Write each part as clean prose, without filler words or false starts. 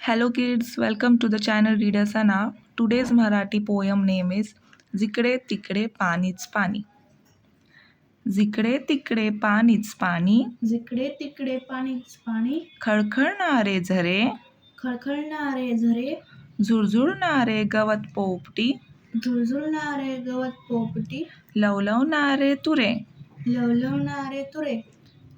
Hello kids, welcome to the channel Reader Sana. Today's Marathi poem name is जिकडे तिकडे पाणीच पाणी. जिकडे तिकडे पाणीच पाणी, जिकडे तिकडे पाणीच पाणी, खळखळणारे झरे, खळखळणारे झरे, झुळझुळणारे गवत पोपटी, झुळझुळणारे गवत पोपटी, लवलवणारे तुरे, लवलवणारे तुरे,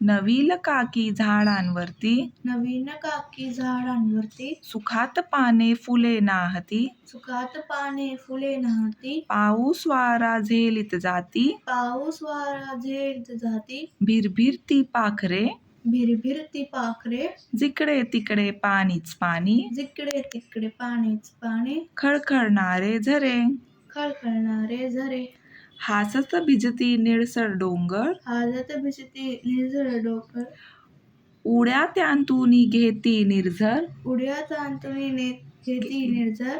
नवील काकी झाडांवरती, नवीन काकी झाडांवरती, सुखात पाने फुले नाहती, सुखात पाने फुले नाहती, पाऊस वारा झेलीत जाती, पाऊस वारा झेलत जाती, भिरभिरती पाखरे, भिरभिरती पाखरे, जिकडे तिकडे पाणीच पाणी, जिकडे तिकडे पाणीच पाणी, खळखळणारे झरे, खळखळणारे झरे, हासत भिजती निळसर डोंगर, हाजत भिजती निर्झर डोकर, उड्या त्यांतूनी घेती निर्झर, उड्या तांतुळीने घेती निर्झर,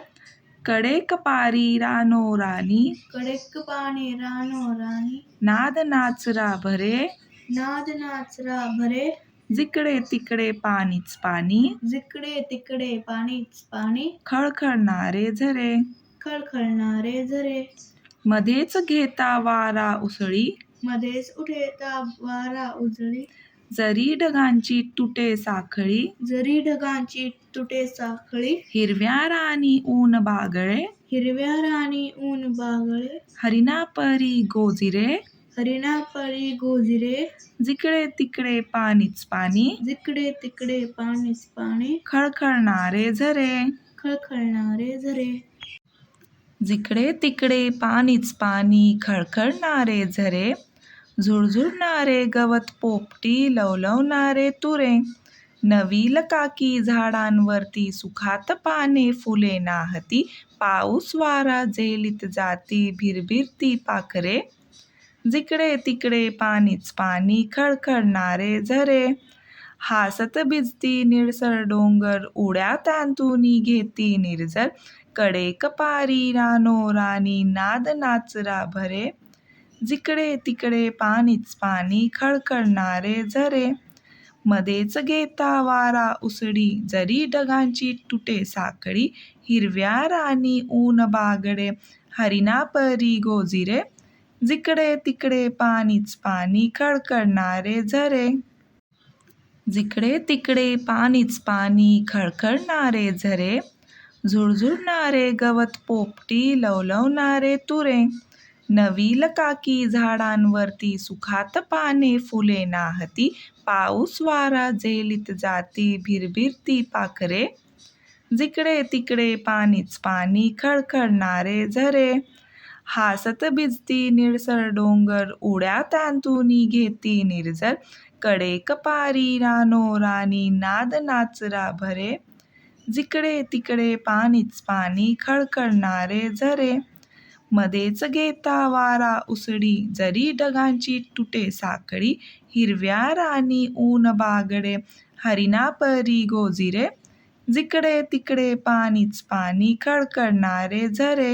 कडेक पारी रानो राणी, कडेक पाणी रानो राणी, नाद नाचरा भरे, नाद नाचरा भरे, जिकडे तिकडे पाणीच पाणी, जिकडे तिकडे पाणीच पाणी, खळखळणारे झरे, खळखळणारे झरे, मध्येच घेता वारा उसळी, मध्येच उठेता वारा उजळी, जरी ढगांची तुटे साखळी, जरी ढगांची तुटे साखळी, हिरव्या राणी ऊन बागळे, हिरव्या राणी ऊन बागळे, हरिणापरी गोजिरे, हरिणापरी गोजिरे, जिकडे तिकडे पाणीच पाणी, जिकडे तिकडे पाणीच पाणी, खळखळणारे झरे, खळखळणारे झरे, जिकडे तिकडे पाणीच पाणी, खळखळणारे झरे, झुळझुळणारे गवत पोपटी, लवलवणारे तुरे, नवील काकी झाडांवरती, सुखात पाने फुले नाहती, पाऊस वारा झेलीत जाती, भिरभिरती पाखरे, जिकडे तिकडे पाणीच पाणी, खळखळणारे झरे, हासत भिजती निळसर डोंगर, उड्या त्यांतूनी घेती निर्झर, कडेक पारी रानो राणी, नाद नाचरा भरे, जिकडे तिकडे पाणीच पाणी, खळखळणारे झरे, मध्येच घेता वारा उसळी, जरी ढगांची तुटे साखळी, हिरव्या राणी ऊन बागडे, हरिणापरी गोजिरे, जिकडे तिकडे पाणीच पाणी, खळखळणारे झरे, जिकडे तिकडे पाणीच पाणी, खळखळणारे झरे, झुळझुळणारे गवत पोपटी, लवलवणारे तुरे, नवील काकी झाडांवरती, सुखात पाने फुले नाहती, पाऊस वारा झेलीत जाती, भिरभिरती पाखरे, जिकडे तिकडे पाणीच पाणी, खळखळणारे झरे, हासत भिजती निळसर डोंगर, उड्या त्यांतूनी घेती निर्झर, कडेक पारी रानो राणी, नाद नाचरा भरे, जिकडे तिकडे पाणीच पाणी, खळखळणारे झरे, मध्येच घेता वारा उसळी, जरी ढगांची तुटे साखळी, हिरव्या राणी ऊन बागडे, हरिणापरी गोजिरे, जिकडे तिकडे पाणीच पाणी, खळखळणारे झरे.